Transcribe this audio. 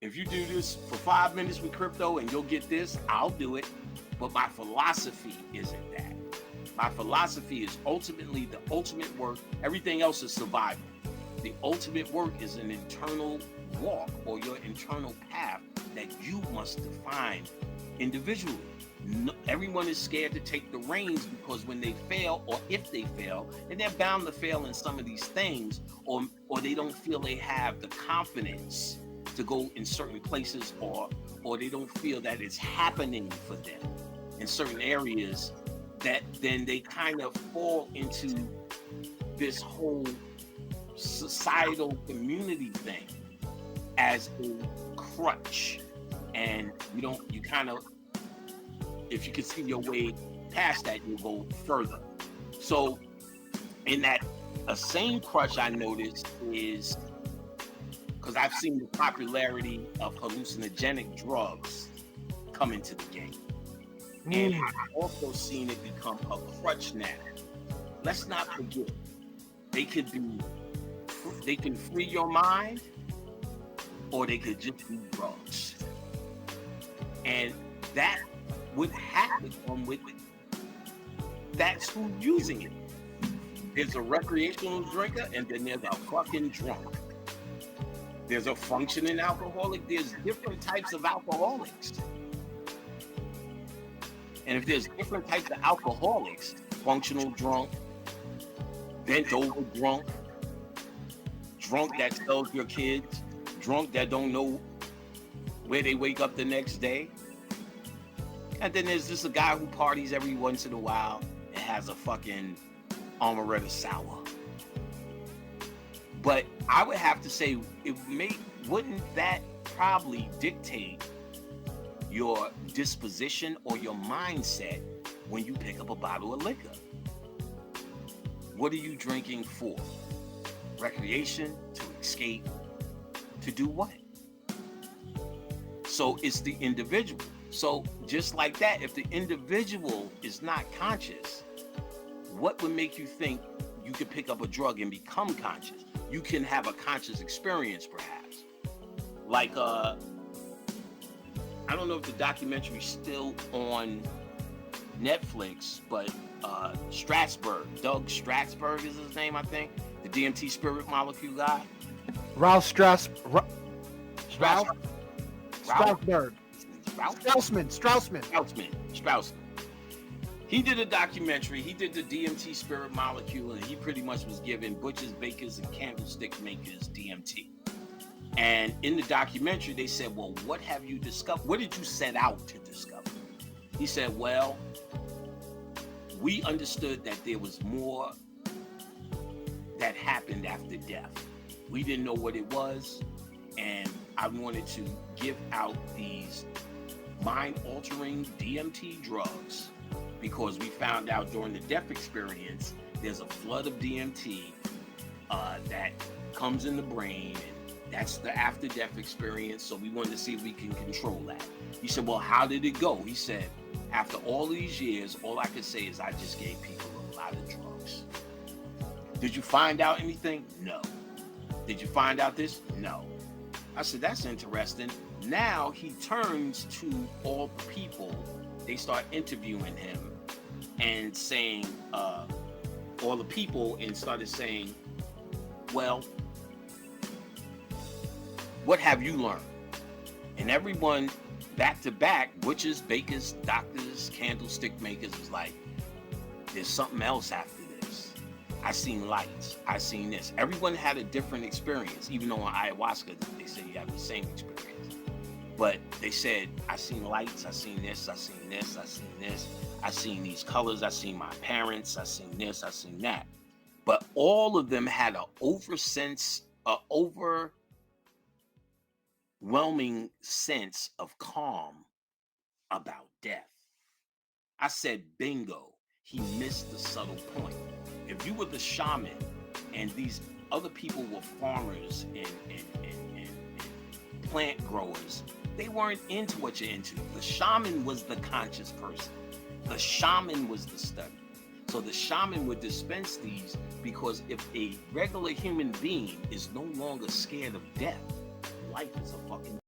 If you do this for 5 minutes with crypto and you'll get this, I'll do it. But my philosophy isn't that. My philosophy is ultimately the ultimate work. Everything else is survival. The ultimate work is an internal walk or your internal path that you must define individually. No, everyone is scared to take the reins because when they fail, or if they fail, and they're bound to fail in some of these things, or they don't feel they have the confidence to go in certain places, or they don't feel that it's happening for them in certain areas, that then they kind of fall into this whole societal community thing as a crutch. And you kind of, if you can see your way past that, you'll go further. So in that, a same crutch I noticed is because I've seen the popularity of hallucinogenic drugs come into the game. And I've also seen it become a crutch now. Let's not forget, they could be, they can free your mind, or they could just be drugs. And that would have to come with it. That's who's using it. There's a recreational drinker, and then there's a fucking drunk. There's a functioning alcoholic. There's different types of alcoholics. And if there's different types of alcoholics, functional drunk, bent over drunk, drunk that sells your kids, drunk that don't know where they wake up the next day. And then there's just a guy who parties every once in a while and has a fucking amaretto sour. But I would have to say, wouldn't that probably dictate your disposition or your mindset when you pick up a bottle of liquor? What are you drinking for? Recreation? To escape? To do what? So it's the individual. So just like that, if the individual is not conscious, what would make you think you could pick up a drug and become conscious? You can have a conscious experience, perhaps. Like, I don't know if the documentary's still on Netflix, but Strasberg, Doug Strasberg is his name, I think. The DMT spirit molecule guy. Ralph Strasberg. Straussman. He did a documentary. He did the DMT spirit molecule, and he pretty much was giving butchers, bakers, and candlestick makers DMT. And in the documentary, they said, well, what have you discovered? What did you set out to discover? He said, well, we understood that there was more that happened after death. We didn't know what it was, and I wanted to give out these mind-altering DMT drugs because we found out during the death experience, there's a flood of DMT that comes in the brain, and that's the after-death experience, so we wanted to see if we can control that. He said, well, how did it go? He said, after all these years, all I could say is I just gave people a lot of drugs. Did you find out anything? No. Did you find out this? No. I said, that's interesting. Now he turns to all the people. They start interviewing him and saying, all the people, and started saying, well, what have you learned? And everyone back to back, butchers, bakers, doctors, candlestick makers, was like, there's something else after this. I seen lights. I seen this. Everyone had a different experience, even though on ayahuasca, they say you have the same experience. But they said, I seen lights, I seen this, I seen this, I seen this, I seen these colors, I seen my parents, I seen this, I seen that. But all of them had an overwhelming sense of calm about death. I said, bingo, he missed the subtle point. If you were the shaman and these other people were farmers and plant growers, they weren't into what you're into. The shaman was the conscious person. The shaman was the study. So the shaman would dispense these because if a regular human being is no longer scared of death, life is a fucking